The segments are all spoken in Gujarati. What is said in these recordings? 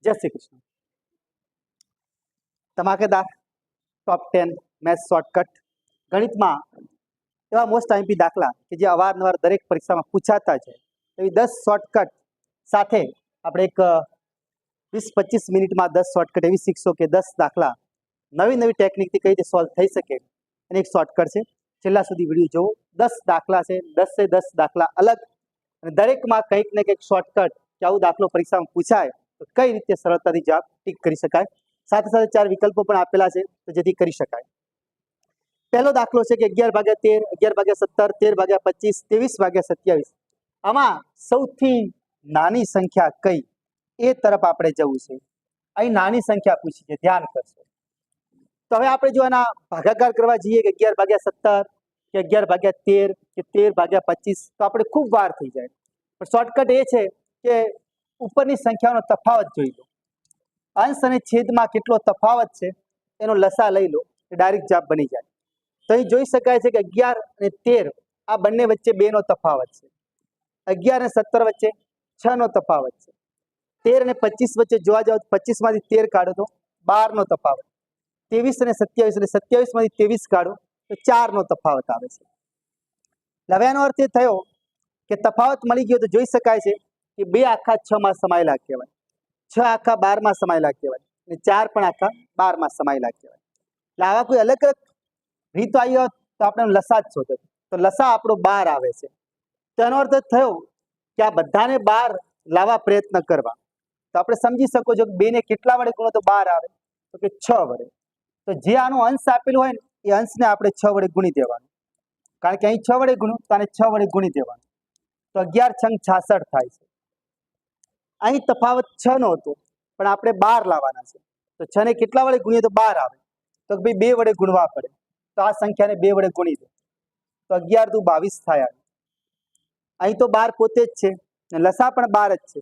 જય શ્રી કૃષ્ણ. ધમાકેદાર ટોપ 10 મેથ્સ શોર્ટકટ ગણિતમાં એવા મોસ્ટ આઈએમપી દાખલા કે જે અવારનવાર દરેક પરીક્ષામાં પૂછાતા છે. એવી 10 શોર્ટકટ સાથે આપણે એક 20-25 મિનિટમાં 10 શોર્ટકટ એવી શીખશો કે 10 દાખલા નવી નવી ટેકનિકથી કઈ રીતે સોલ્વ થઈ શકે. અને એક શોર્ટકટ છે, છેલ્લા સુધી વિડીયો જોવો. 10 દાખલા છે, 10 દાખલા અલગ, અને દરેકમાં કંઈક ને કંઈક શોર્ટકટ કે આવું દાખલો પરીક્ષામાં પૂછાય તો કઈ રીતે સરળતાથી જવાબ ટીક કરી શકાય. સાથે સાથે 4 વિકલ્પો પણ આપેલા છે તો જેથી કરી શકાય. પહેલો દાખલો છે કે 11/13, 11/17, 13/25, 23/27. આમાં સૌથી નાની સંખ્યા કઈ એ તરફ આપણે જવું છે. અહીં નાની સંખ્યા પૂછી છે, ધ્યાન કરશો. તો હવે આપણે જો એના ભાગાકાર કરવા જઈએ કે 11/17 કે 11/13 કે 13/25 તો આપણે ખૂબ વાર થઈ જાય. પણ શોર્ટકટ એ છે કે ઉપરની સંખ્યાનો તફાવત જોઈ લો. અંશ અને છેદમાં કેટલો તફાવત છે એનો લસા લઈ લો, ડાયરેક્ટ જવાબ બની જાય. તો અહીં જોઈ શકાય છે કે 11 અને 13 આ બંને વચ્ચે 2 નો તફાવત છે. 11 અને 17 વચ્ચે 6 નો તફાવત છે. 13 અને 25 વચ્ચે જોવા જાવ તો 25 માંથી 13 કાઢો તો 12 નો તફાવત. 23 અને 27 એટલે 27 માંથી 23 કાઢો તો 4 નો તફાવત આવે છે. હવે એનો અર્થ એ થયો કે તફાવત મળી ગયો તો જોઈ શકાય છે કે 2 આખા 6 માં સમાયેલા કહેવાય, 6 આખા 12 માં સમાયેલા કહેવાય, અને 4 પણ આખા 12 માં સમાયેલા કહેવાય. એટલે આવા કોઈ અલગ અલગ રીત આવી હોત તો આપણે લસા જ શોધો. તો લસા આપણો 12 આવે છે. તો એનો અર્થ થયો કે આ બધાને 12 લાવવા પ્રયત્ન કરવા. તો આપણે સમજી શકો છો કે 2 ને કેટલા વડે ગુણો તો 12 આવે, તો કે 6 વડે. તો જે આનો અંશ આપેલો હોય ને એ અંશને આપણે 6 વડે ગુણી દેવાનું. કારણ કે અહીં 6 વડે ગુણ્યું તો આને 6 વડે ગુણી દેવાનું. તો 11 છંગ 66 થાય છે. અહીં તફાવત 6 નો હતો પણ આપણે 12 લાવવાના છે. તો 6 ને કેટલા વડે ગુણીએ તો 12 આવે, તો ભાઈ 2 વડે ગુણવા પડે. તો આ સંખ્યાને 2 વડે ગુણી દો તો 11 દુ 22 થાય. અહીં તો 12 પોતે જ છે ને લસા પણ 12 જ છે.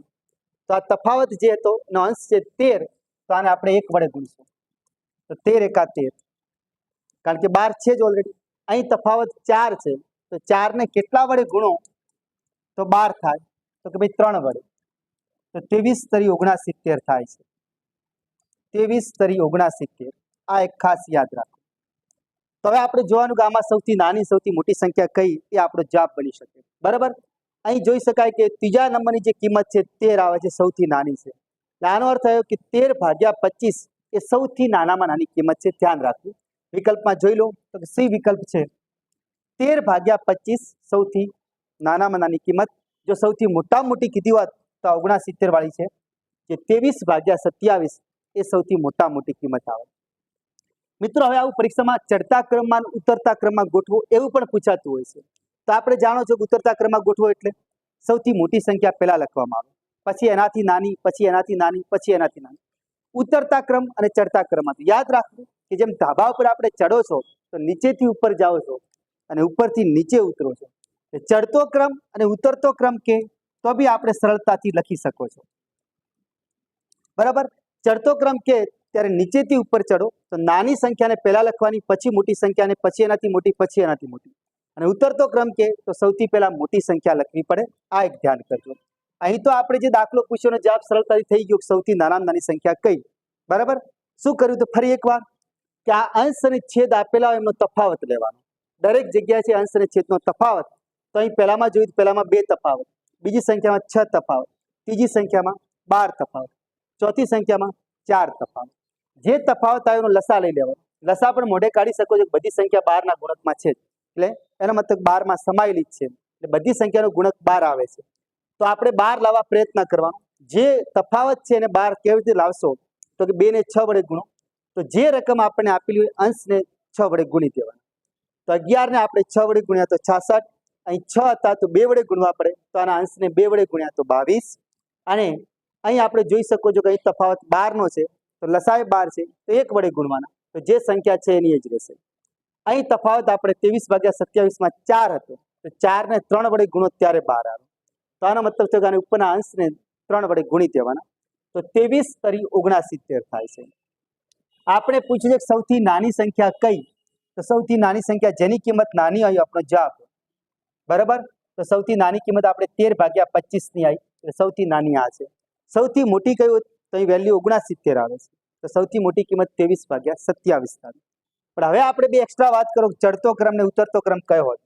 તો આ તફાવત જે હતો એનો અંશ છે 13, તો આને આપણે 1 વડે ગુણીશું તો 13 એકા 13, કારણ કે 12 છે જ ઓલરેડી. અહીં તફાવત 4 છે તો 4 ને કેટલા વડે ગુણો તો 12 થાય, તો કે ભાઈ 3 વડે. તો 23 તરી 69 થાય છે. 23 તરી 69, આ એક ખાસ યાદ રાખો. તો હવે આપણે જોવાનું કે આમાં સૌથી નાની સૌથી મોટી સંખ્યા કઈ એ આપણો જવાબ બની શકે. બરાબર. અહીં જોઈ શકાય કે ત્રીજા નંબરની જે કિંમત છે 13 આવે છે, સૌથી નાની છે. આનો અર્થ થયો કે 13/25 એ સૌથી નાનામાં નાની કિંમત છે. ધ્યાન રાખવું. વિકલ્પમાં જોઈ લો તો કે સી વિકલ્પ છે 13/25 સૌથી નાનામાં નાની કિંમત. જો સૌથી મોટામાં મોટી કીધી હોત તો 69 વાળી છે. જે 23/27 એ સૌથી મોટા મોટી કિંમત આવે. મિત્રો હવે આવું પરીક્ષામાં ચડતા ક્રમમાં ઉતરતા ક્રમમાં ગોઠવો એવું પણ પૂછાતું હોય છે. તો આપણે જાણો છો કે ઉતરતા ક્રમમાં ગોઠવો એટલે સૌથી મોટી સંખ્યા પહેલા લખવામાં આવે, પછી એનાથી નાની, પછી એનાથી નાની, પછી એનાથી નાની. ઉતરતા ક્રમ અને ચડતા ક્રમમાં યાદ રાખવું કે જેમ ધાબા ઉપર આપણે ચડો છો તો નીચેથી ઉપર જાઓ છો અને ઉપરથી નીચે ઉતરો છો. ચડતો ક્રમ અને ઉતરતો ક્રમ કે તો બી આપણે સરળતાથી લખી શકો છો. બરાબર. ચડતો ક્રમ કે ત્યારે નીચેથી ઉપર ચડો તો નાની સંખ્યાને પહેલા લખવાની, પછી મોટી સંખ્યાને, પછી એનાથી મોટી, પછી એનાથી મોટી. અને ઉતરતો ક્રમ કે તો સૌથી પહેલા મોટી સંખ્યા લખવી પડે. આ એક ધ્યાન કરજો. અહીં તો આપણે જે દાખલો પૂછ્યોનો જવાબ સરળતાથી થઈ ગયો, સૌથી નાનામાં નાની સંખ્યા કઈ. બરાબર. શું કર્યું તો ફરી એકવાર કે આ અંશ અને છેદ આપેલા હોય એમનો તફાવત લેવાનો. દરેક જગ્યાએ છે અંશ અને છેદનો તફાવત. તો અહીં પહેલામાં જોયું તો પહેલામાં 2 તફાવત, બીજી સંખ્યામાં 6 તફાવત, ત્રીજી સંખ્યામાં 12 તફાવત, ચોથી સંખ્યામાં 4 તફાવત. જે તફાવત આવ્યો એનો લસા લઈ લેવાનો. લસા પણ મોઢે કાઢી શકો છો. બધી સંખ્યા 12 ના ગુણકમાં છે, એટલે એનો મતલબ 12 માં સમાયેલી જ છે. એટલે બધી સંખ્યાનો ગુણક 12 આવે છે. તો આપણે 12 લાવવા પ્રયત્ન કરવાનો. જે તફાવત છે એને 12 કેવી રીતે લાવશો તો કે 2 ને 6 વડે ગુણો. તો જે રકમ આપણને આપેલી હોય અંશને 6 વડે ગુણી દેવાનો. તો 11 ને આપણે 6 વડે ગુણ્યા તો 66. અહીં 6 હતા તો 2 વડે ગુણવા પડે, તો આના અંશને 2 વડે ગુણ્યા તો 22. અને અહીં આપણે જોઈ શકો છો કે અહીં તફાવત 12 નો છે તો લસાએ 12 છે તો 1 વડે ગુણવાના. તો જે સંખ્યા છે એની જ રહેશે. અહીં તફાવત આપણે 23/27 માં 4 હતો તો 4 ને 3 વડે ગુણો ત્યારે 12 આવે. તો આનો મતલબ છે કે આને ઉપરના અંશને 3 વડે ગુણી દેવાના. તો 23 તરી 69 થાય છે. આપણે પૂછ્યું છે સૌથી નાની સંખ્યા કઈ. તો સૌથી નાની સંખ્યા જેની કિંમત નાની હોય આપણો જવાબ. બરાબર. તો સૌથી નાની કિંમત આપણે 13/25 ની આવી, એટલે સૌથી નાની આ છે. સૌથી મોટી કઈ તો અહીં વેલ્યુ 69 આવે છે. તો સૌથી મોટી કિંમત 23/27 થાય. પણ હવે આપણે બે એક્સ્ટ્રા વાત કરો, ચડતો ક્રમ ને ઉતરતો ક્રમ કયો હોય?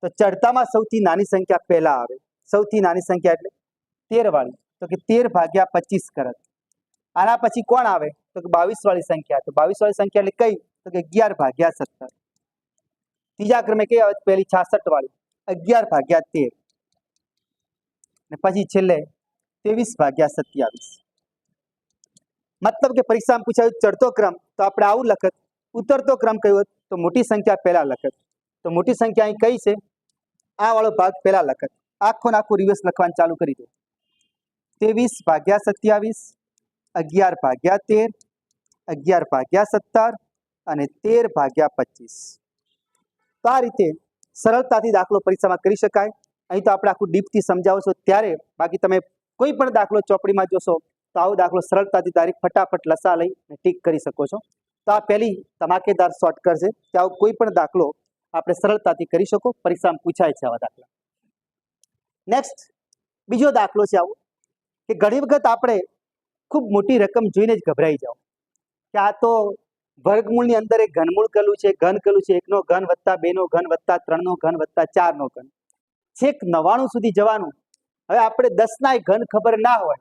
તો ચડતામાં સૌથી નાની સંખ્યા પહેલા આવે. સૌથી નાની સંખ્યા એટલે 13 વાળી, તો કે 13/25 કરત. આના પછી કોણ આવે? તો કે 22 વાળી સંખ્યા. તો 22 વાળી સંખ્યા એટલે કઈ? તો કે 11/17. ત્રીજા ક્રમે કઈ આવે? પહેલી 66 વાળી, 11/13. ને પછી છેલ્લે 23/27. મતલબ કે પરીક્ષામાં પૂછાયું ચડતો ક્રમ તો આપણે આવું લખત, ઉતરતો ક્રમ કયો તો મોટી સંખ્યા પહેલા લખત. તો મોટી સંખ્યા અહીં કઈ છે? આ વાળો ભાગ પહેલા લખત. આખો આખું રિવર્સ લખવાનું ચાલુ કરી દો. 23/27, 11/13, 11/17 અને 13/25. તો આ રીતે સરળતાથી દાખલો પરીક્ષામાં કરી શકાય. અહીં તો આપણે આખું ડીપથી સમજાવો છો ત્યારે, બાકી તમે કોઈ પણ દાખલો ચોપડીમાં જોશો તો આવો દાખલો સરળતાથી તારીખ ફટાફટ લસા લઈ ટીક કરી શકો છો. તો આ પહેલી ધમાકેદાર શોર્ટકટ છે કે આવો કોઈ પણ દાખલો આપણે સરળતાથી કરી શકો. પરીક્ષામાં પૂછાય છે આવા દાખલા. નેક્સ્ટ બીજો દાખલો છે આવો કે ઘણી વખત આપણે ખૂબ મોટી રકમ જોઈને જ ગભરાઈ જાઓ કે આ તો વર્ગમૂળની અંદર એક ઘનમૂળ કરેલું છે, ઘન કરેલું છે, 1નો ઘન વત્તા 2નો ઘન વત્તા 3નો ઘન વત્તા 4નો ઘન, છેક 99 સુધી જવાનું. હવે આપણે 10ના ઘન ખબર ના હોય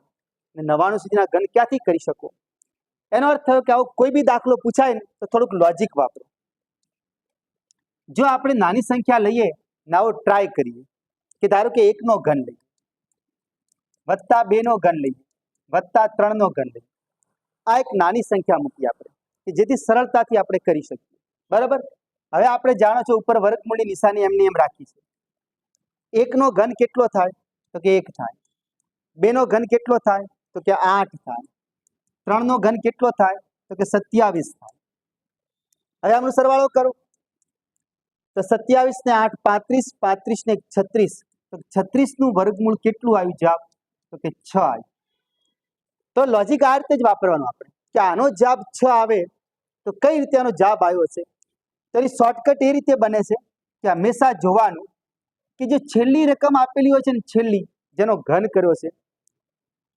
ને 99 સુધીના ઘન ક્યાંથી કરી શકો? એનો અર્થ થયો કે આવો કોઈ બી દાખલો પૂછાય ને તો થોડુંક લોજિક વાપરો. જો આપણે નાની સંખ્યા લઈએ ને આવો ટ્રાય કરીએ કે ધારો કે 1નો ઘન લઈએ, વત્તા 2નો ઘન લઈએ, વત્તા 3નો ઘન લઈએ, આ એક નાની સંખ્યા મૂકી આપણે કે જેથી સરળતાથી આપણે કરી શકીએ. બરાબર? હવે આપણે જાણો છો ઉપર વર્ગમૂળની નિશાની એમની એમ રાખી છે. 1નો ઘન કેટલો થાય? તો કે 1 થાય. 2નો ઘન કેટલો થાય? તો કે 8 થાય. 3નો ઘન કેટલો થાય? તો કે 27 થાય. હવે આનો સરવાળો કરો તો 27 ને 8 35, 35 ને 1 36. તો 36 નું વર્ગમૂળ કેટલું આવ્યું જવાબ? તો કે 6 આવ્યું. તો લોજિક આ રીતે જ વાપરવાનું આપણે કે આનો જવાબ 6 આવે તો કઈ રીતે આનો જવાબ આવ્યો છે? તો એની શોર્ટકટ એ રીતે બને છે કે હંમેશા જોવાનું કે જે છેલ્લી રકમ આપેલી હોય છે ને, છેલ્લી જેનો ઘન કર્યો છે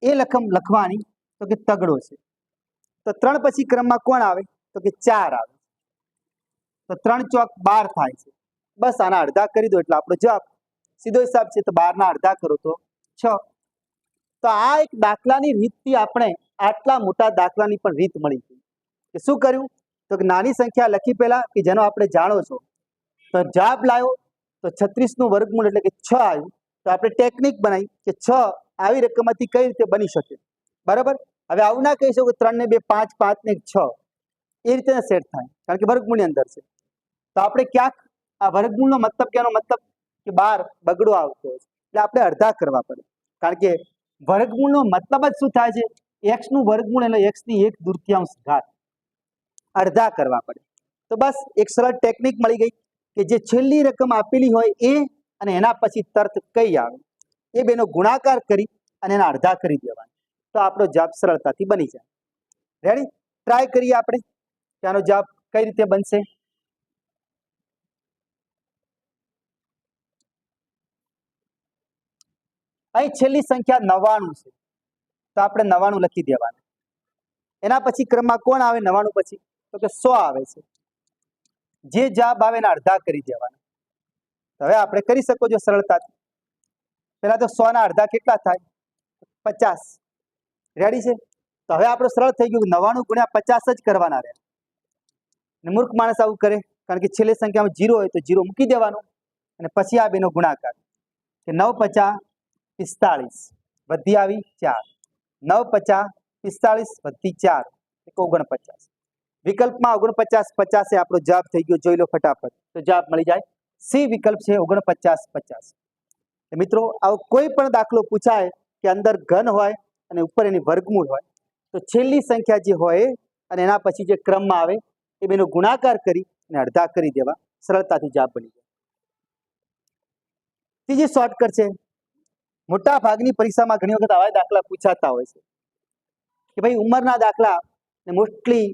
એ રકમ લખવાની. તો કે તગડો છે. તો 3 પછી ક્રમમાં કોણ આવે? તો કે 4 આવે. તો 3 ચોક 12 થાય છે. બસ આના અડધા કરી દો એટલે આપણો જવાબ. સીધો હિસાબ છે. તો 12 ના અડધા કરો તો 6. તો આ એક દાખલાની રીતથી આપણે આટલા મોટા દાખલાની પણ રીત મળી ગઈ. કે શું કર્યું? તો કે નાની સંખ્યા લખી પહેલા કે જેનો આપણે જાણો છો, તો જવાબ લાવ્યો તો 36 નું વર્ગમૂળ એટલે કે 6 આવ્યું. તો આપણે ટેકનિક બનાવી કે 6 આવી રકમમાંથી કઈ રીતે બની શકે. બરાબર? હવે આવું ના કહી શકો 3 ને 2 5, 5 ને 1 6, એ રીતે સેટ થાય કારણ કે વર્ગમૂળની અંદર છે. તો આપણે ક્યાંક આ વર્ગમૂળનો મતલબ કેનો મતલબ કે 12 બગડો આવતો હોય એટલે આપણે અડધા કરવા પડે. કારણ કે વર્ગમૂળનો મતલબ જ શું થાય છે? x નું વર્ગમૂળ એટલે x ની 1/2 ઘાત, અડધા કરવા પડે. તો બસ એક સરળ ટેકનિક મળી ગઈ કે જે છેલ્લી રકમ આપેલી હોય એ અને એના પછી તર્ક કઈ આવે એ બેનો ગુણાકાર કરી અને એના અડધા કરી દેવાના. તો આપણો જવાબ સરળતાથી બની જાય. રેડી? ટ્રાય કરીએ આપણે કે આનો જવાબ કઈ રીતે બનશે. અહીં છેલ્લી સંખ્યા 99 છે તો આપણે 99 લખી દેવાના. એના પછી ક્રમમાં કોણ આવે 99 પછી? તો કે 100 આવે છે. જે જવાબ આવે એના અડધા કરી દેવાના. હવે આપણે કરી શકો છો સરળતાથી. પહેલા તો 100 ના અડધા કેટલા થાય? 50. રેડી છે? તો હવે આપણું સરળ થઈ ગયું. 99 ગુણ્યા 50 જ કરવાના રહે. અને મૂર્ખ માણસ આવું કરે કારણ કે છેલ્લી સંખ્યામાં 0 હોય તો 0 મૂકી દેવાનો અને પછી આ બેનો ગુણાકાર કે 9 × 5 = 45 વધી આવી 4. 9 × 5 = 45 વધી 4 49. વિકલ્પમાં 49 50 એ આપણો જવાબ થઈ ગયો. જોઈ લો ફટાફટ. તો જવાબ મળી જાય. સી વિકલ્પ છે 49 50. મિત્રો આવો કોઈ પણ દાખલો પૂછાય કે અંદર ઘન હોય અને ઉપર એની વર્ગમૂળ હોય તો છેલ્લી સંખ્યા જે હોય અને એના પછી જે ક્રમમાં આવે એ બેનો ગુણાકાર કરી અને અડધા કરી દેવા. સરળતાથી જવાબ બની જાય. ત્રીજી શોર્ટકટ છે. મોટા ભાગની પરીક્ષામાં ઘણી વખત આવા દાખલા પૂછાતા હોય છે કે ભાઈ ઉંમરના દાખલા ને મોસ્ટલી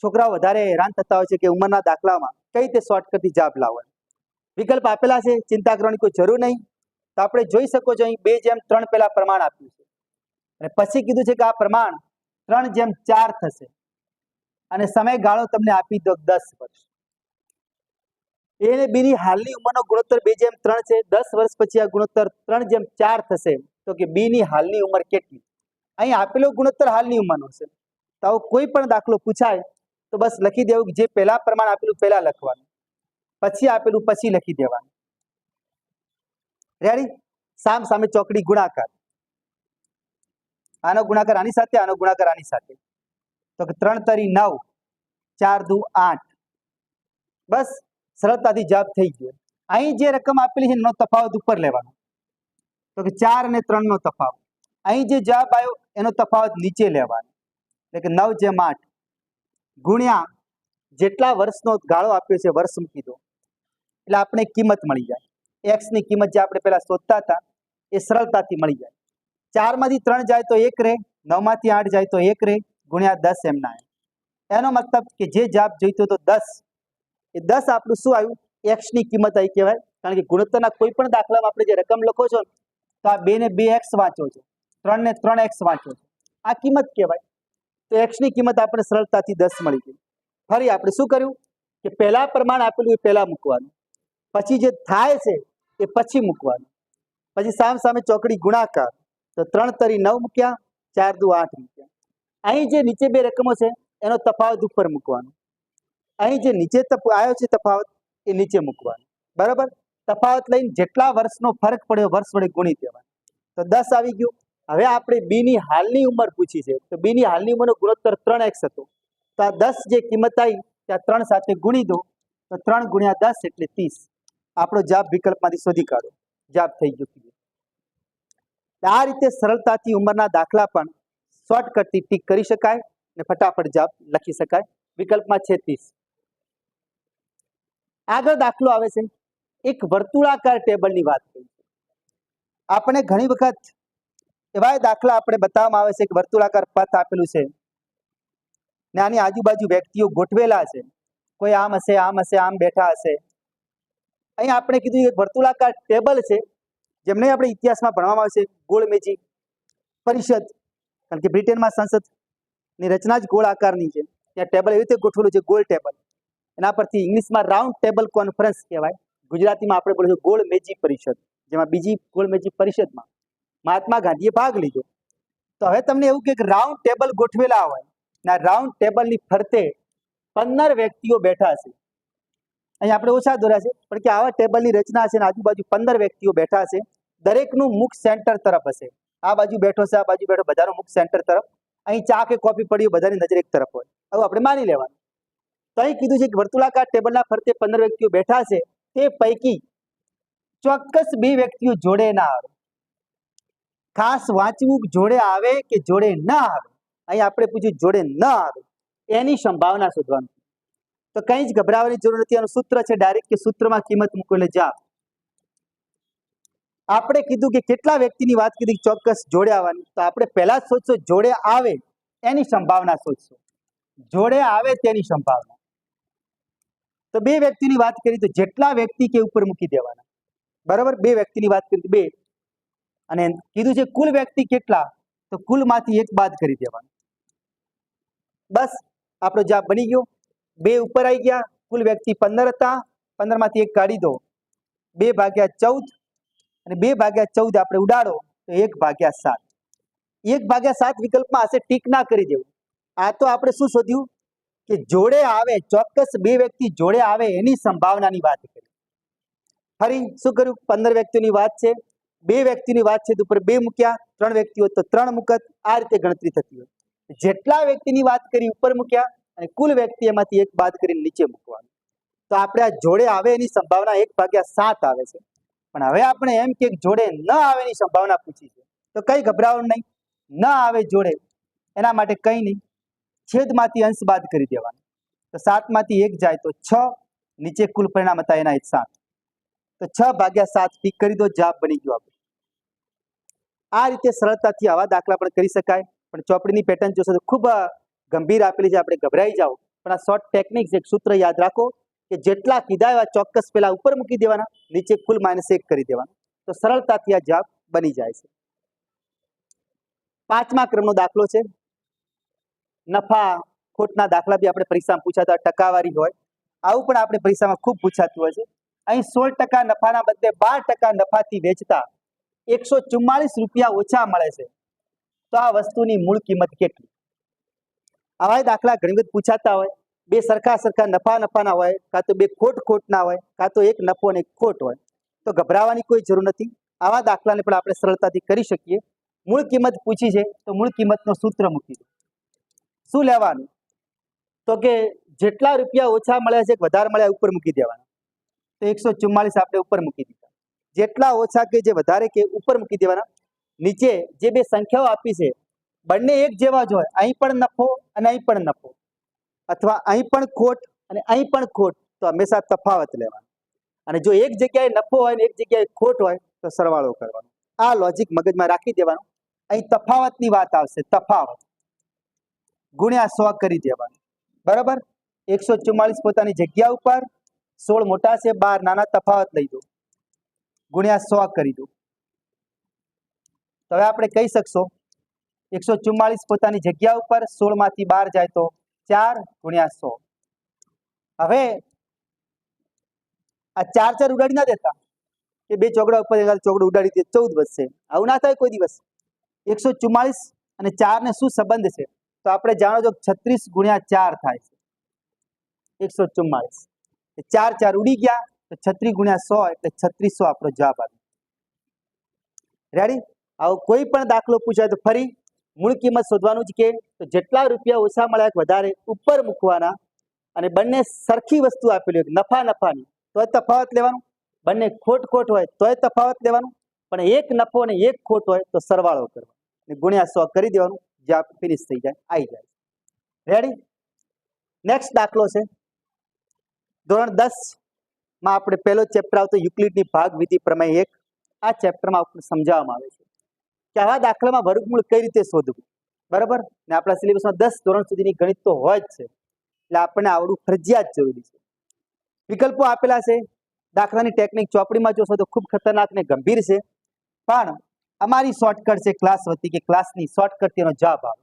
છોકરાઓ વધારે હેરાન થતા હોય છે કે ઉંમરના દાખલામાં કઈ રીતે શોર્ટકટથી જવાબ લાવવો. વિકલ્પ આપેલા છે, ચિંતા કરવાની કોઈ જરૂર નહીં. તો આપણે જોઈ શકો છો અહીં 2:3 પહેલા પ્રમાણ આપ્યું છે અને પછી કીધું છે કે આ પ્રમાણ 3:4 થશે અને સમયગાળો તમને આપી દો 10 વર્ષ. એ અને બી ની હાલની ઉંમરનો ગુણોત્તર 2:3 છે. 10 વર્ષ પછી આ ગુણોત્તર 3:4 થશે. તો કે બી ની હાલની ઉંમર કેટલી? અહીં આપેલો ગુણોત્તર હાલની ઉંમરનો છે. તો આવો કોઈ પણ દાખલો પૂછાય તો બસ લખી દેવું કે જે પહેલા પ્રમાણ આપેલું પહેલા લખવાનું, પછી આપેલું પછી લખી દેવાનું. રેડી? સામ સામે ચોકડી ગુણાકાર. આનો ગુણાકાર આની સાથે, આનો ગુણાકાર આની સાથે. તો કે 3 તરી 9, 4 દુ 8. બસ સરળતાથી જવાબ થઈ ગયો. અહીં જે રકમ આપેલી છે એનો તફાવત ઉપર લેવાનો. તો કે 4 અને 3 નો તફાવત. અહીં જે જવાબ આવ્યો એનો તફાવત નીચે લેવાનો. એટલે કે 9/8 ગુણ્યા જેટલા વર્ષનો ગાળો આપ્યો છે વર્ષ મૂકી દો. એટલે આપણે કિંમત મળી જાય. એક્સ ની કિંમત જે આપણે પહેલા શોધતા હતા એ સરળતાથી મળી જાય. 4 માંથી 3 જાય તો 1 રહે, 9 માંથી 8 જાય તો 1 રહે, ગુણ્યા 10 એમના. એનો મતલબ કે જે જવાબ જોઈતો હતો 10, એ 10 આપણું શું આવ્યું? એક્સ ની કિંમત આવી કહેવાય. કારણ કે ગુણોત્તરના કોઈ પણ દાખલામાં આપણે જે રકમ લખો છો તો આ 2 ને 2x વાંચો છો, 3 ને 3x વાંચો છો, આ કિંમત કહેવાય. તો એક્સ ની કિંમત આપણે સરળતાથી 10 મળી ગઈ. ફરી આપણે શું કર્યું કે પહેલા પ્રમાણ આપેલું એ પહેલા મૂકવાનું, પછી જે થાય છે એ પછી મૂકવાનું, પછી સામ સામે ચોકડી ગુણાકાર. તો 3 તરી 9 મૂક્યા, 4 દુ 8 મૂક્યા. અહીં જે નીચે બે રકમો છે એનો તફાવત ઉપર મૂકવાનો. અહીં જે નીચે આવ્યો છે તફાવત એ નીચે મૂકવાનો. બરાબર? તફાવત લઈને જેટલા વર્ષનો ફરક પડ્યો વર્ષ વડે ગુણી દેવાનો. તો 10 આવી ગયું. હવે આપણે બી ની હાલની ઉંમર પૂછી છે તો બી ની હાલની ઉંમરનો ગુણોત્તર 3x હતો. તો આ 10 જે કિંમત આવી ત્યાં 3 સાથે ગુણી દો. તો 3 ગુણ્યા 10 એટલે 30. આપણો જવાબ વિકલ્પમાંથી શોધી કાઢો. જવાબ થઈ ગયો. આ રીતે સરળતાથી ઉંમરના દાખલા પણ શોર્ટકટથી ટીક કરી શકાય અને ફટાફટ જવાબ લખી શકાય. વિકલ્પમાં છે 30. આગળ દાખલો આવે છે એક વર્તુળાકાર ટેબલની વાત કરી. આપણે ઘણી વખત એવા દાખલા આપણે બતાવવામાં આવે છે કે વર્તુળાકાર પથ આપેલું છે ને આની આજુબાજુ વ્યક્તિઓ ગોઠવેલા છે. કોઈ આમ હશે, આમ હશે, આમ બેઠા હશે. અહીં આપણે કીધું એક વર્તુળાકાર ટેબલ છે જેમને આપણે ઇતિહાસમાં ભણવામાં આવે છે ગોળમેજી પરિષદ. કારણ કે બ્રિટનમાં સંસદની રચના જ ગોળ આકારની છે. ત્યાં ટેબલ એવી રીતે ગોઠવેલું છે, ગોળ ટેબલ. એના પરથી ઇંગ્લિશમાં રાઉન્ડ ટેબલ કોન્ફરન્સ કહેવાય. ગુજરાતીમાં આપણે બોલીશું ગોળમેજી પરિષદ, જેમાં બીજી ગોળમેજી પરિષદમાં મહાત્મા ગાંધીએ ભાગ લીધો. તો હવે તમને એવું કે રાઉન્ડ ટેબલ ગોઠવેલા હોય ના રાઉન્ડ ટેબલની ફરતે 15 વ્યક્તિઓ બેઠા છે. અહીં આપણે ઓછા દોર્યા છે પણ કે આવા ટેબલની રચના છે અને આજુબાજુ 15 વ્યક્તિઓ બેઠા છે. દરેકનું મુખ સેન્ટર તરફ હશે. આ બાજુ બેઠો છે, આ બાજુ બેઠો, બધાનો મુખ સેન્ટર તરફ. અહીં ચા કે કોફી પડી હોય, બધાની નજર એક તરફ હોય. આવું આપણે માની લેવાનું. તો અહીં કીધું છે કે વર્તુળાકાર ટેબલના ફરતે 15 વ્યક્તિઓ બેઠા છે. તે પૈકી ચોક્કસ 2 વ્યક્તિઓ જોડે ના આવે. ખાસ વાંચવું જોડે આવે કે જોડે ન આવે. અહીં આપણે પૂછ્યું જોડે ન આવે એની સંભાવના શોધવાનું. તો કંઈ જ ગભરાવાની જરૂર નથી. એનું સૂત્ર છે ડાયરેક્ટ કે સૂત્રમાં કિંમત મૂકો એટલે જવાબ. આપણે કીધું કે કેટલા વ્યક્તિની વાત કીધી ચોક્કસ જોડે આવવાની. તો આપણે પહેલા જ સોચશું જોડે આવે એની સંભાવના શોધશું. જોડે આવે તેની સંભાવના. તો 2 વ્યક્તિની વાત કરી તો જેટલા વ્યક્તિ કે ઉપર મૂકી દેવાના. બરાબર? 2 વ્યક્તિની વાત કરી 2 અને કીધું છે કુલ વ્યક્તિ કેટલા, તો કુલમાંથી 1 બાદ કરી દેવાનું. બસ આપણો જવાબ બની ગયો. 2 ઉપર આવી ગયા. કુલ વ્યક્તિ 15 હતા, 15 માંથી 1 કાઢી દો, 2/14 અને 2/14 આપણે ઉડાડો તો 1/7. 1/7 વિકલ્પમાં હશે, ટીક ના કરી દેવું. આ તો આપણે શું શોધ્યું કે જોડે આવે, ચોક્કસ 2 વ્યક્તિ જોડે આવે એની સંભાવનાની વાત કરી. ફરી શું કર્યું? 15 વ્યક્તિઓની વાત છે, 2 વ્યક્તિની વાત છે તો ઉપર 2 મૂક્યા, 3 વ્યક્તિઓ તો 3 મૂકત. આ રીતે ગણતરી થતી હોય. જેટલા વ્યક્તિની વાત કરી ઉપર મૂક્યા અને કુલ વ્યક્તિ એમાંથી 1 બાદ કરીને નીચે મૂકવાનું. તો આપણે આ જોડે આવે એની સંભાવના 1/7 આવે છે. પણ હવે આપણે એમ કે જોડે ન આવે એની સંભાવના પૂછી છે તો કઈ ગભરાવાનું નહીં. ન આવે જોડે એના માટે કંઈ નહીં, છેદમાંથી અંશ બાદ કરી દેવાનો. તો 7 માંથી 1 જાય તો 6, નીચે કુલ પરિણામ હતા એના 7. તો 6/7 ટીક કરી દો. જવાબ બની ગયો આપણો. આ રીતે સરળતાથી આવા દાખલા પણ કરી શકાય. પણ ચોપડીની પેટર્ન જોશો તો ખૂબ ગંભીર આપેલી છે, આપણે ગભરાઈ જાઓ. પણ આ શોર્ટ ટેકનિક એક સૂત્ર યાદ રાખો કે જેટલા કીધા એવા ચોક્કસ પેલા ઉપર મૂકી દેવાના, નીચે કુલ -1 કરી દેવાનું. તો સરળતાથી આ જવાબ બની જાય છે. 5મા ક્રમનો દાખલો છે. નફા ખોટના દાખલા બી આપણે પરીક્ષામાં પૂછાતા, ટકાવારી હોય, આવું પણ આપણે પરીક્ષામાં ખૂબ પૂછાતું હોય છે. અહીં 16% નફાના બદલે 12% નફાથી વેચતા 144 રૂપિયા ઓછા મળે છે, તો આ વસ્તુની મૂળ કિંમત કેટલી? આવા દાખલા ઘણી વખત પૂછાતા હોય. બે સરખા નફાના હોય, કાં તો બે ખોટના હોય, કાં તો એક નફો અને એક ખોટ હોય. તો ગભરાવાની કોઈ જરૂર નથી. આવા દાખલાને પણ આપણે સરળતાથી કરી શકીએ. મૂળ કિંમત પૂછી છે તો મૂળ કિંમતનું સૂત્ર મૂકી દો. શું લેવાનું? તો કે જેટલા રૂપિયા ઓછા મળ્યા છે વધારે મળ્યા ઉપર મૂકી દેવાના. તો 144 આપણે ઉપર મૂકી દીધા. જેટલા ઓછા કે જે વધારે કે ઉપર મૂકી દેવાના. નીચે જે બે સંખ્યાઓ આપી છે બંને એક જેવા જ હોય, અહીં પણ નફો અને અહીં પણ નફો, અથવા અહીં પણ ખોટ અને અહીં પણ ખોટ, તો હંમેશા તફાવત લેવાનો. અને જો એક જગ્યાએ નફો હોય ને એક જગ્યાએ ખોટ હોય તો સરવાળો કરવાનો. આ લોજિક મગજમાં રાખી દેવાનું. અહીં તફાવતની વાત આવશે, તફાવત ગુણ્યા 100 કરી દેવાનું. બરાબર? 144 પોતાની જગ્યા ઉપર, 16 મોટા છે, 12 નાના, તફાવત લઈ દો, ગુણ્યા 100 કરી દો. તો હવે આપણે કહી શકશો 144 પોતાની જગ્યા ઉપર, 16 માંથી 12 જાય તો 4 ગુણ્યા 100. હવે આ 4 ઉડાડી ના દેતા કે બે ચોકડા ઉપર ચોકડો ઉડાડી દે 14 વધશે. આવું ના થાય કોઈ દિવસ. 144 અને 4 ને શું સંબંધ છે? તો આપણે જાણો છો 36 ગુણ્યા 4 થાય છે 144. 4 ઉડી ગયા તો 36 ગુણ્યા 100 એટલે 3600 આપણો જવાબ આવે. રેડી? આવો કોઈ પણ દાખલો પૂછાય તો ફરી મૂળ કિંમત શોધવાનું જ કે જેટલા રૂપિયા ઓછા મળ્યા વધારે ઉપર મૂકવાના, અને બંને સરખી વસ્તુ આપેલી હોય, નફાની તોય તફાવત લેવાનું, બંને ખોટ હોય તોય તફાવત લેવાનું, પણ એક નફો અને એક ખોટ હોય તો સરવાળો કરવાનો અને ગુણ્યા 100 કરી દેવાનું. જવાબ ફિનિશ થઈ જાય, આવી જાય. રેડી? નેક્સ્ટ દાખલો છે ધોરણ 10 માં આપણે પહેલો ચેપ્ટર આવતો યુક્લિડની ભાગ વિધિ પ્રમેય 1. આ ચેપ્ટરમાં આપણને સમજાવવામાં આવે છે કે આવા દાખલામાં વર્ગમૂળ કઈ રીતે શોધવું. બરાબર? ને આપણા સિલેબસમાં 10 ધોરણ સુધીની ગણિત તો હોય જ છે, એટલે આપણને આવડવું ફરજિયાત જરૂરી છે. વિકલ્પો આપેલા છે. દાખલાની ટેકનિક ચોપડીમાં જોશો તો ખૂબ ખતરનાક ને ગંભીર છે, પણ અમારી શોર્ટકટ છે ક્લાસ વતી કે ક્લાસની શોર્ટકટ તેનો જવાબ આવે.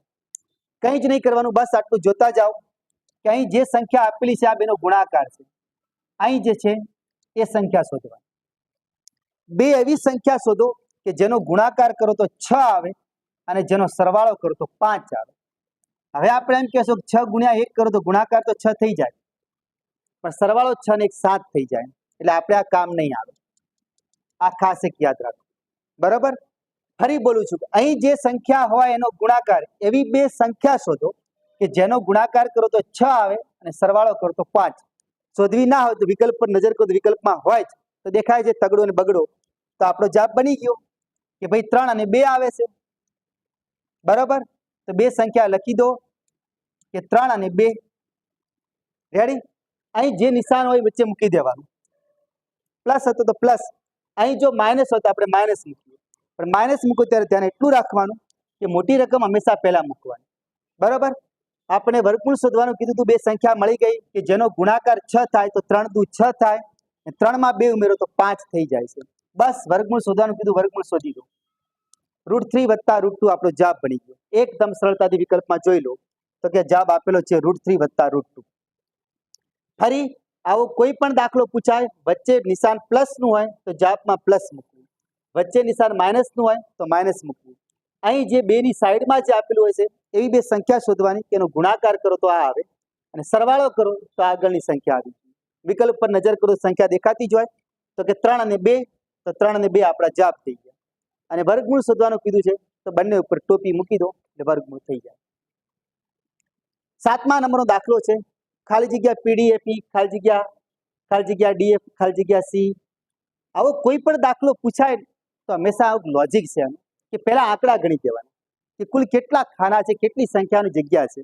કંઈ જ નહીં કરવાનું, બસ આટલું જોતા જાઓ કે અહીં જે સંખ્યા આપેલી છે આ બેનો ગુણાકાર છે. અહીં જે છે એ સંખ્યા શોધવાની. બે એવી સંખ્યા શોધો કે જેનો ગુણાકાર કરો તો 6 આવે અને જેનો સરવાળો કરો તો 5 આવે. હવે આપણે એમ કહેશો કે 6 ગુણ્યા 1 કરો તો ગુણાકાર તો 6 થઈ જાય, પણ સરવાળો 6 ને 1 7 થઈ જાય, એટલે આપણે આ કામ નહીં આવે. આ ખાસ એક યાદ રાખો. બરાબર? ફરી બોલું છું કે અહીં જે સંખ્યા હોય એનો ગુણાકાર, એવી બે સંખ્યા શોધો કે જેનો ગુણાકાર કરો તો 6 આવે અને સરવાળો કરો તો 5. શોધવી ના હોય તો વિકલ્પ પર નજર કરો, વિકલ્પમાં હોય જ તો દેખાય છે તગડો અને બગડો, તો આપણો જવાબ બની ગયો કે ભાઈ 3 અને 2 આવે છે. બરાબર? તો બે સંખ્યા લખી દો કે 3 અને 2. રેડી? અહીં જે નિશાન હોય વચ્ચે મૂકી દેવાનું. પ્લસ હતો તો પ્લસ, અહીં જો માઇનસ હોય તો આપણે માઇનસ મૂકીએ, પણ માઇનસ મૂકો ત્યારે ધ્યાન એટલું રાખવાનું કે મોટી રકમ હંમેશા પહેલા મૂકવાની. બરાબર? આપણે વર્ગમૂળ શોધવાનું કીધું હતું. બે સંખ્યા મળી ગઈ કે જેનો ગુણાકાર 6 થાય તો 3 દુ 6 થાય, 3 માં 2 ઉમેરો તો 5 થઈ જાય છે. બસ વર્ગમૂળ શોધવાનું કીધું, વર્ગમૂળ શોધી દો. √3 + √2 આપણો જવાબ બની ગયો. એકદમ સરળતાથી વિકલ્પમાં જોઈ લો તો કે જવાબ આપેલો છે √3 + √2. ફરી આવો કોઈ પણ દાખલો પૂછાય, વચ્ચે નિશાન પ્લસનું હોય તો જવાબમાં પ્લસ મૂકવું, વચ્ચે નિશાન માઇનસનું હોય તો માઇનસ મૂકવું. અહીં જે બેની સાઈડમાં જે આપેલું હોય છે એવી બે સંખ્યા શોધવાની, તેનો ગુણાકાર કરો તો આ આવે અને સરવાળો કરો તો આગળની સંખ્યા આવી. વિકલ્પ પર નજર કરો, સંખ્યા દેખાતી જ હોય તો કે 3 અને 2, તો 3 અને 2 આપણા જવાબ થઈ ગયા. અને વર્ગમૂળ શોધવાનું કીધું છે તો બંને ઉપર ટોપી મૂકી દો એટલે વર્ગમૂળ થઈ જાય. 7મા નંબરનો દાખલો છે ખાલી જગ્યા પીડીએફઈ ખાલી જગ્યા ડીએફ ખાલી જગ્યા સી. આવો કોઈ પણ દાખલો પૂછાય તો હંમેશા આવું લોજિક છે કે પહેલા આંકડા ગણી દેવાના કે કુલ કેટલા ખાના છે, કેટલી સંખ્યાની જગ્યા છે.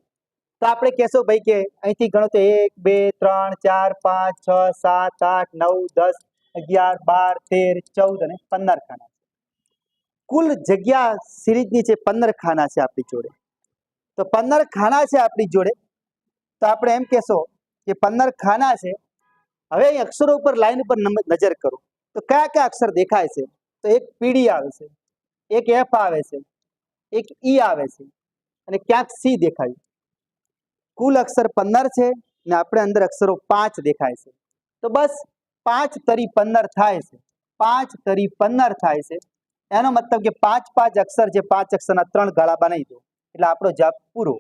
તો આપણે કહેશો ભાઈ કે અહીંથી ગણો તો 1 2 3 4 5 6 7 8 9 10 11 12 13 14 અને 15 ખાના. કુલ જગ્યા સિરીઝની છે 15 ખાના છે આપણી જોડે. તો 15 ખાના છે આપણી જોડે, તો આપણે એમ કહેશો કે 15 ખાના છે. હવે અહીં અક્ષરો ઉપર લાઈન ઉપર નજર કરો તો કયા કયા અક્ષર દેખાય છે? તો એક પીડી આવે છે, એક એફ આવે છે, એક ઈ આવે છે અને ક્યાંક સી દેખાય. કુલ અક્ષર 15 છે ને આપણે અંદર અક્ષરો 5 દેખાય છે, તો બસ 5 તરી 15 થાય છે, 5 તરી 15 થાય છે, એનો મતલબ કે 5 અક્ષર છે, 5 અક્ષરના 3 ગાળા બનાવી દો એટલે આપણો જવાબ પૂરો.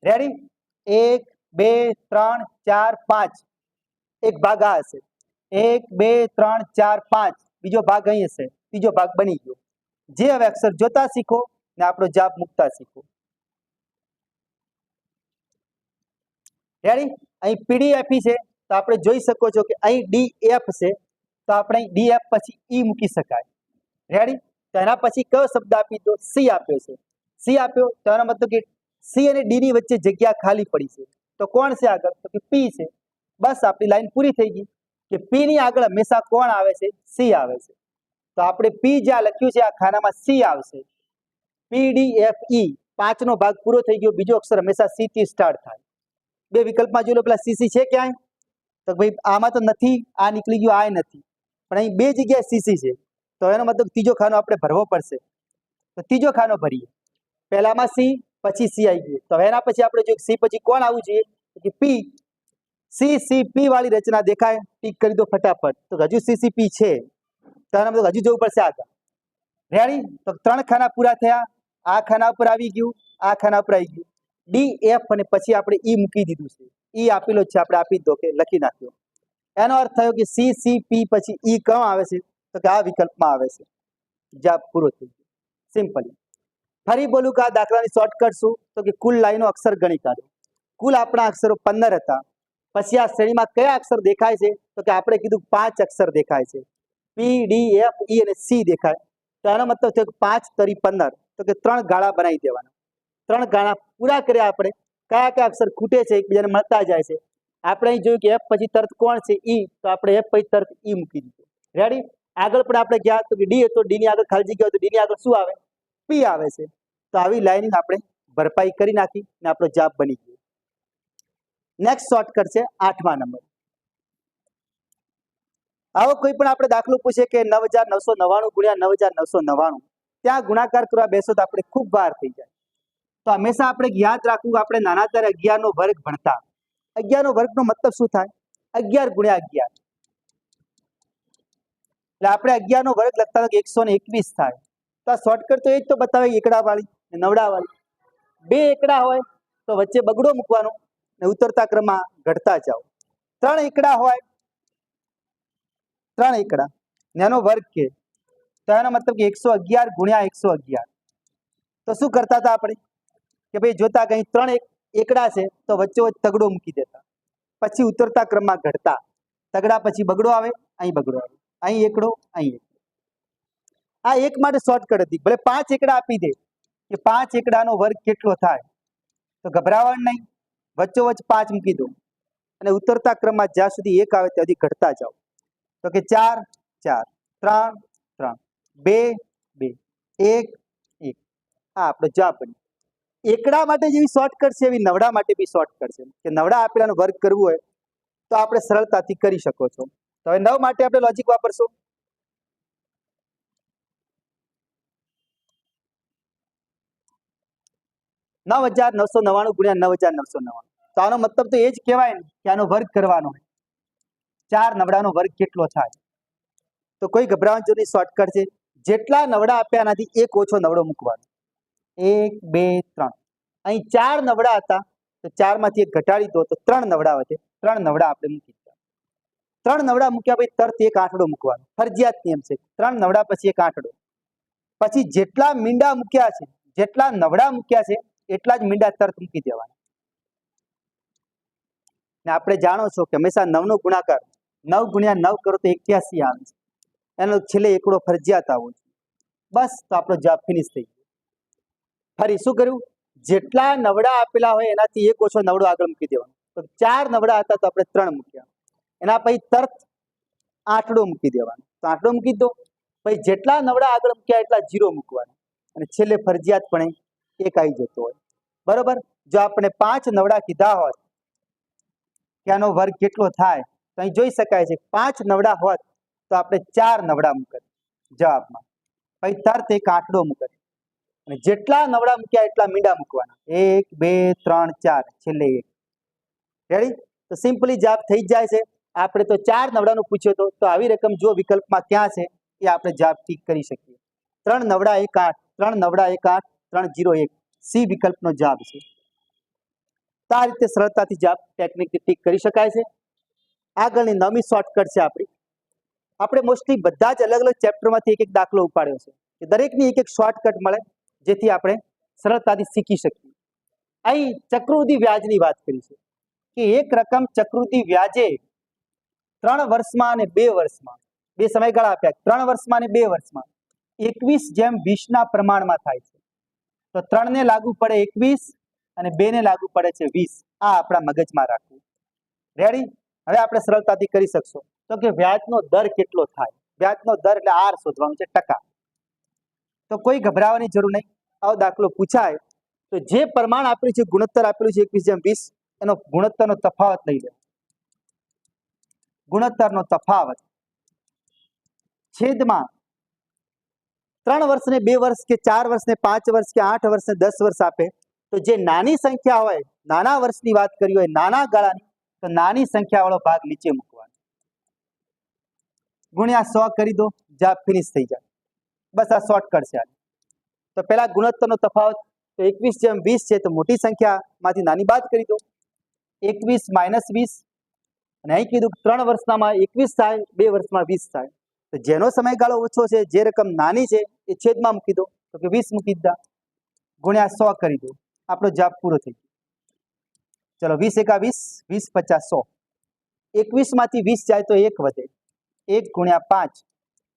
રેડી? 1 2 3 4 5 એક ભાગ આ હશે, 1 2 3 4 5 બીજો ભાગ અહીં હશે, ત્રીજો ભાગ બની ગયો. જે હવે અક્ષર જોતા શીખો ને આપણો જવાબ મૂકતા શીખો. રેડી? અહીં પીડીએફ છે તો આપણે જોઈ શકો છો કે અહીં ડીએફ છે તો આપણે ડીએફ પછી ઈ મૂકી શકાય. રેડી? તો એના પછી કયો શબ્દ આપી દો? સી આપ્યો છે. સી આપ્યો તો એનો મતલબ કે સી અને ડી ની વચ્ચે જગ્યા ખાલી પડી છે, તો કોણ છે આગળ? તો કે પી છે. બસ આપણી લાઈન પૂરી થઈ ગઈ કે પી ની આગળ હંમેશા કોણ આવે છે? સી આવે છે. તો આપણે પી જ્યાં લખ્યું છે આ ખાનામાં સી આવશે. પી ડી એફ ઈ 5 નો ભાગ પૂરો થઈ ગયો. બીજો અક્ષર હંમેશા સી થી સ્ટાર્ટ થાય. બે વિકલ્પમાં જોઈ લો, પેલા સીસી છે ક્યાંય? તો ભાઈ આમાં તો નથી, આ નીકળી ગયું, આ નથી, પણ અહીં બે જગ્યાએ સીસી છે, તો એનો મતલબ ત્રીજો ખાનો આપણે ભરવો પડશે. તો ત્રીજો ખાનો ભરીએ. પહેલામાં સી, પછી સી આવી ગયું, તો એના પછી આપણે જો સી પછી કોણ આવવું જોઈએ? કે પી. સી સી પી વાળી રચના દેખાય? ટીક કરી દો ફટાફટ. તો હજુ સીસીપી છે, તો એના મતલબ હજુ જવું પડશે આગળ. રેડી? તો 3 ખાના પૂરા થયા. આ ખાના ઉપર આવી ગયું, આ ખાના ઉપર આવી ગયું. ડી એફ અને પછી આપણે ઈ મૂકી દીધું છે. ઈ આપેલો છે, આપણે આપી દો કે લખી નાખ્યો. એનો અર્થ થયો કે સી સી પી પછી ઈ ક્યાં આવે છે? તો કે આ વિકલ્પમાં આવે છે. જવાબ પૂરો થઈ ગયો. સિમ્પલી. ફરી બોલું કે આ દાખલાની શોર્ટકટ શું? તો કે કુલ લાઈનો અક્ષર ગણી કાઢો. કુલ આપણા અક્ષરો 15 હતા. પછી આ શ્રેણીમાં કયા અક્ષર દેખાય છે? તો કે આપણે કીધું 5 અક્ષર દેખાય છે. પી ડી એફ ઈ અને સી દેખાય. તો એનો મતલબ થયો કે 5 તરી 15, તો કે 3 ગાળા બનાવી દેવાના. 3 ગાળા પૂરા કર્યા. આપણે કયા કયા અક્ષર ખૂટે છે, એકબીજાને મળતા જાય છે. આપણે અહીં જોયું કે એફ પછી તરત કોણ છે? ઈ, તો આપણે એફ પછી તરત ઈ મૂકી દીધું. રેડી? આગળ પણ આપણે ગયા તો કે ડી હતો, ડી ની આગળ ખાલી જગ્યા હોય તો ડી ની આગળ શું આવે? પી આવે છે. તો આવી લાઈનિંગ આપણે ભરપાઈ કરી નાખી ને આપણો જવાબ બની ગયો. નેક્સ્ટ શોર્ટકટ છે 8મા નંબર. આવો કોઈ પણ આપણે દાખલો પૂછે કે 9999 ગુણ્યા 9999, ત્યાં ગુણાકાર કરવા બેસો તો આપણે ખૂબ વાર થઈ જાય. તો હંમેશા આપણે યાદ રાખવું, આપણે નાના ત્યારે 11 નો વર્ગ ભણતા. 11 નો વર્ગનો મતલબ શું થાય? 11 ગુણ્યા 11. એટલે આપણે 11 નો વર્ગ લખતા તો 121 થાય. તો આ શોર્ટકટ તો એ જ તો બતાવે, એકડા વાળી ને નવડા વાળી. બે એકડા હોય તો વચ્ચે બગડો મૂકવાનો ને ઉતરતા ક્રમમાં ઘટતા જાઓ. 3 એકડા હોય, 3 એકડા એનો વર્ગ કે, તો એનો મતલબ કે 111 ગુણ્યા 111. તો શું કરતા હતા આપણે કે ભાઈ જોતા કઈ 3 એકડા છે તો વચ્ચોવચ્ચ તગડો મૂકી દેતા, પછી ઉતરતા ક્રમમાં ઘટતા. તગડા પછી બગડો આવે, અહીં બગડો આવે, અહીં એકડો, અહીં એકડો. આ એક માટે શોર્ટકટ હતી. ભલે 5 એકડા આપી દે કે 5 એકડાનો વર્ગ કેટલો થાય, તો ગભરાવાનું નહીં, વચ્ચોવચ્ચ 5 મૂકી દો અને ઉતરતા ક્રમમાં જ્યાં સુધી 1 આવે ત્યાં સુધી ઘટતા જાઓ. તો કે 4 4 3 3 2 2 1 1. આ આપણો જવાબ બન્યો. એકડા માટે જેવી શોર્ટકટ છે એવી નવડા માટે બી શોર્ટકટ છે કે નવડા આપેલાનો વર્ગ કરવું હોય તો આપણે સરળતાથી કરી શકો છો. તો હવે 9 માટે આપણે લોજિક વાપરશું. $9,999 ગુણ્યા 9,999. તો આનો મતલબ તો એ જ કહેવાય ને કે આનો વર્ગ કરવાનો હોય. 4 નવડાનો વર્ગ કેટલો થાય? તો કોઈ ગભરાવાની જરૂર નહીં, શોર્ટકટ છે. જેટલા નવડા આપ્યા એનાથી એક ઓછો નવડો મૂકવાનો. 1 2 3. અહીં 4 નવડા હતા તો 4 માંથી એક ઘટાડી દો તો 3 નવડા વધે. 3 નવડા આપણે મૂકી દીધા. 3 નવડા મૂક્યા પછી તરત એક આંકડો મૂકવાનો, ફરજિયાત નિયમ છે. 3 નવડા પછી એક આંકડો. પછી જેટલા મીંડા મૂક્યા છે, જેટલા નવડા મૂક્યા છે એટલા જ મીંડા તરત મૂકી દેવાના. ને આપણે જાણો છો કે હંમેશા 9 નો ગુણાકાર 9 ગુણ્યા 9 કરો તો 81 આવે છે. એનો છેલ્લે એકડો ફરજિયાત આવવો જોઈએ. બસ, તો આપણો જવાબ ફિનિશ થઈ ગયો. ફરી શું કર્યું? જેટલા નવડા આપેલા હોય એનાથી એક ઓછો નવડો આગળ મૂકી દેવાનો. તો 4 નવડા હતા તો આપણે 3 મૂક્યા. એના પછી તરત આંકડો મૂકી દેવાનો, તો આંકડો મૂકી દો. પછી જેટલા નવડા આગળ મૂક્યા એટલા 0 મૂકવાના અને છેલ્લે ફરજિયાતપણે એક આવી જતો હોય. બરોબર? જો આપણે 5 નવડા કીધા હોત કે આનો વર્ગ કેટલો થાય, તો અહીં જોઈ શકાય છે 5 નવડા હોત તો આપણે 4 નવડા મૂકત જવાબમાં. પછી તરત એક આંકડો મૂકત. અને જેટલા નવડા મૂક્યા એટલા મીંડા મૂકવાના, 1 2 3 4 છેલ્લે 1. રેડી? તો સિમ્પલી જવાબ થઈ જ જાય છે. આપણે તો 4 નવડાનું પૂછ્યો હતો, તો આવી રકમ જો વિકલ્પમાં ક્યાં છે એ આપણે જવાબ ઠીક કરી શકીએ. 3 નવડા 1 8, 3 નવડા 1 8, 3 0 1 સી વિકલ્પનો જવાબ છે. તો આ રીતે સરળતાથી જવાબ ટેકનિકથી ઠીક કરી શકાય છે. આગળની 9મી શોર્ટકટ છે આપણી. આપણે મોસ્ટલી બધા જ અલગ અલગ ચેપ્ટરમાંથી એક એક દાખલો ઉપાડ્યો છે કે દરેકની એક એક શોર્ટકટ મળે જેથી આપણે સરળતાથી શીખી શકીએ. અહીં ચક્રવૃદ્ધિ વ્યાજની વાત કરી છે કે એક રકમ ચક્રવૃદ્ધિ વ્યાજે 3 વર્ષમાં અને 2 વર્ષમાં, બે સમયગાળા આપ્યા, 3 વર્ષમાં અને 2 વર્ષમાં 21:20 ના પ્રમાણમાં થાય છે. તો 3 ને લાગુ પડે 21 અને 2 ને લાગુ પડે છે 20. આ આપણા મગજમાં રાખવું. રેડી? હવે આપણે સરળતાથી કરી શકશો. તો કે વ્યાજનો દર કેટલો થાય? વ્યાજનો દર એટલે આર શોધવાનું છે, ટકા. તો કોઈ ગભરાવાની જરૂર નહીં. આવો દાખલો પૂછાય તો જે પ્રમાણ આપેલું છે, ગુણોત્તર આપેલું છે 21:20, એનો ગુણોત્તરનો તફાવત લઈ લે. ગુણોત્તરનો તફાવત છેદમાં 3 વર્ષ ને 2 વર્ષ કે 4 વર્ષ ને 5 વર્ષ કે 8 વર્ષ ને 10 વર્ષ આપે તો જે નાની સંખ્યા હોય, નાના વર્ષની વાત કરી હોય, નાના ગાળાની, તો નાની સંખ્યા વાળો ભાગ નીચે મૂકવાનો, ગુણ્યા 100 કરી દો, જવાબ ફિનિશ થઈ જાય. બસ આ શોર્ટકટ છે. તો પહેલા ગુણોત્તરનો તફાવત તો 21:20 છે, તો મોટી સંખ્યામાંથી નાની બાદ કરી દો, 21 - 20. અને અહીં કીધું 3 વર્ષનામાં 21 થાય, 2 વર્ષમાં 20 થાય. તો જેનો સમયગાળો ઓછો છે, જે રકમ નાની છે, એ છેદમાં મૂકી દો, તો કે 20 મૂકી દીધા, ગુણ્યા 100 કરી દો, આપણો જવાબ પૂરો થઈ ગયો. ચલો 20 × 20, 20 × 50 100. 21 માંથી 20 જાય તો 1 વધે, 1 × 5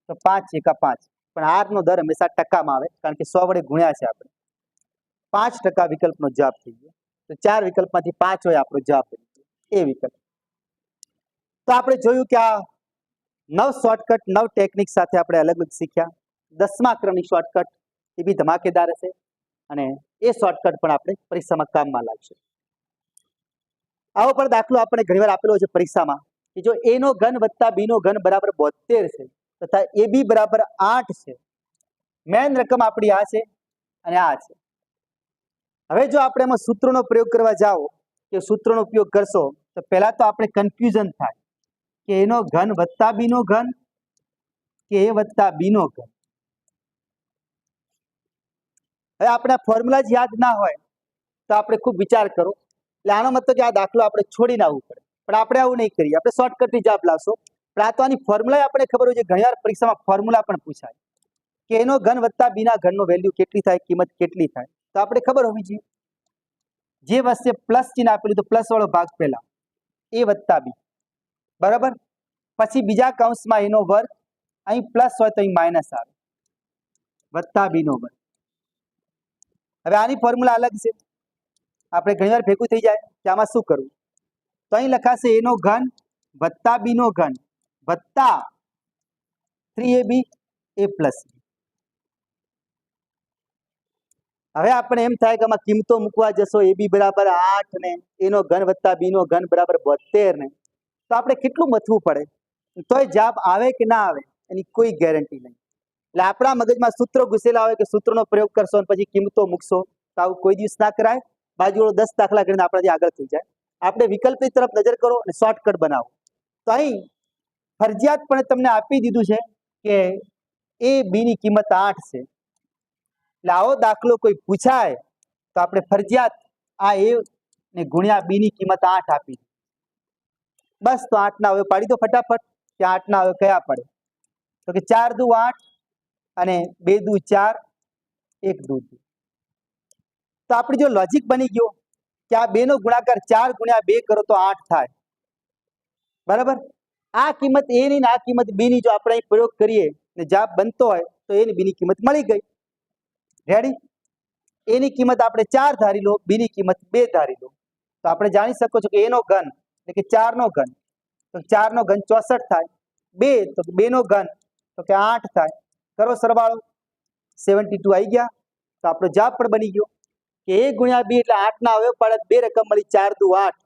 તો 5 × 5. પણ આર નો દર હંમેશા ટકામાં આવે, કારણ કે 100 વડે ગુણ્યા છે આપણે. 5% વિકલ્પનો જવાબ થઈ ગયો. તો 4 વિકલ્પમાંથી 5 હોય આપણો જવાબ એ વિકલ્પ. તો આપણે જોયું કે આ 9 શોર્ટકટ 9 ટેકનિક સાથે આપણે અલગ અલગ શીખ્યા. 10મા ક્રમની શોર્ટકટ એ બી ધમાકેદાર હશે અને એ શોર્ટકટ પણ આપણે પરીક્ષામાં કામમાં લાગશે. આવો પણ દાખલો આપણે ઘણીવાર આપેલો છે પરીક્ષામાં કે જો a નો ઘન વત્તા b નો ઘન બરાબર 72 છે તથા ab બરાબર 8 છે. મેન રકમ આપણી આ છે અને આ છે. હવે જો આપણે એમાં સૂત્રોનો પ્રયોગ કરવા જાઓ કે સૂત્રોનો ઉપયોગ કરશો તો પહેલા તો આપણે કન્ફ્યુઝન થાય કે a નો ઘન વત્તા b નો ઘન કે a વત્તા b નો ઘન. હવે આપણે ફોર્મ્યુલા જ યાદ ના હોય તો આપણે ખૂબ વિચાર કરો. એટલે આનો મતલબ કે આ દાખલો આપણે છોડીને આવવું પડે, પણ આપણે આવું નહીં કરીએ. આપણે શોર્ટકટથી જવાબ લાવશો. પણ આ તો આની ફોર્મ્યુલા આપણે ખબર હોય છે. ઘણીવાર પરીક્ષામાં ફોર્મ્યુલા પણ પૂછાય કે એનો ઘન વત્તા બીના ઘનનો વેલ્યુ કેટલી થાય, કિંમત કેટલી થાય, તો આપણે ખબર હોવી જોઈએ. જે વસ્તુ પ્લસ ચિહ્ન આપેલું તો પ્લસ વાળો ભાગ પહેલા a વત્તા b, બરાબર. પછી બીજા કૌંસમાં એનો વર્ગ, અહીં પ્લસ હોય તો અહીં માઇનસ આવે, વત્તા b નો વર્ગ. હવે આની ફોર્મ્યુલા અલગ છે, આપણે ઘણીવાર ભેગું થઈ જાય કે આમાં શું કરવું. તો અહીં લખાશે a નો ઘન વત્તા b નો ઘન વત્તા 3ab a પ્લસ. હવે આપણે એમ થાય કે આમાં કિંમતો મૂકવા જશો, ab બરાબર 8 ને a નો ઘન વત્તા b નો ઘન બરાબર 72 ને, તો આપણે કેટલું મથવું પડે. તોય જવાબ આવે કે ના આવે એની કોઈ ગેરંટી નહીં. એટલે આપણા મગજમાં સૂત્રો ઘૂસેલા હોય કે સૂત્રનો પ્રયોગ કરશો અને પછી કિંમતો મૂકશો, તો આવું કોઈ દિવસ ના કરાય. બાજુવાળો 10 દાખલા કરીને આપણાથી આગળ થઈ જાય. આપણે વિકલ્પની તરફ નજર કરો અને શોર્ટકટ બનાવો. તો અહીં ફરજિયાતપણે તમને આપી દીધું છે કે a b ની કિંમત 8 છે. એટલે આવો દાખલો કોઈ પૂછાય તો આપણે ફરજિયાત આ a ને ગુણ્યા b ની કિંમત 8 આપી. બસ તો 8 ના હવે પાડી દો ફટાફટ કે 8 ના હવે કયા પડે. તો કે 4 દુ 8 અને 2 દુ 4, 1 દુ 2. તો આપણે જો લોજિક બની ગયો કે આ 2 નો ગુણાકાર 4 ગુણ્યા 2 કરો તો 8 થાય, બરાબર. આ કિંમત a ની ને આ કિંમત b ની જો આપણે અહીં પ્રયોગ કરીએ ને જવાબ બનતો હોય તો a ની b ની કિંમત મળી ગઈ. રેડી? a ની કિંમત આપણે 4 ધારી લો, b ની કિંમત 2 ધારી લો. તો આપણે જાણી શકો છો કે a નો ઘન એટલે કે 4 નો ઘન, તો 4 નો ઘન 64 થાય, 2 તો 2 નો ઘન તો કે 8 થાય. કરો સરવાળો, 72 આવી ગયા. તો આપણો જવાબ પણ બની ગયો કે a ગુણ્યા b એટલે 8 ના અવયવ પાડે 2 રકમ મળી, 4 દુ 8,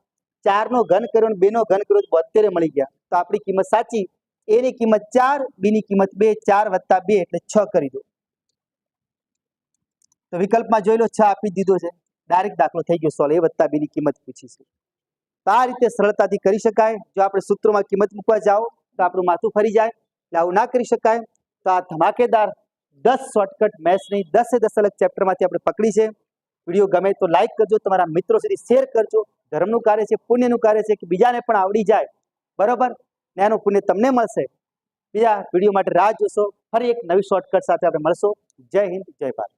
4 નો ઘન કર્યો અને 2 નો ઘન કર્યો 72 મળી ગયા. તો આપણી કિંમત સાચી. a ની કિંમત 4, b ની કિંમત 2, 4 વત્તા 2 એટલે 6 કરી દો. તો વિકલ્પમાં જોઈ લો 6 આપી દીધો છે, ડાયરેક્ટ દાખલો થઈ ગયો સોલ્વ. a વત્તા b ની કિંમત પૂછી છે. તો આ રીતે સરળતાથી કરી શકાય. જો આપણે સૂત્રોમાં કિંમત મૂકવા જાઓ તો આપણું માથું ફરી જાય. એટલે આવું ના કરી શકાય. તો આ ધમાકેદાર 10 શોર્ટકટ મેથ્સની 10 અલગ ચેપ્ટરમાંથી આપણે પકડી છે. વિડીયો ગમે તો લાઈક કરજો, તમારા મિત્રો સુધી શેર કરજો. ધર્મનું કાર્ય છે, પુણ્યનું કાર્ય છે કે બીજાને પણ આવડી જાય, બરોબર, ને એનું પુણ્ય તમને મળશે. બીજા વિડીયો માટે રાહ જોશો. ફરી એક નવી શોર્ટકટ સાથે આપણે મળશો. જય હિન્દ, જય ભારત.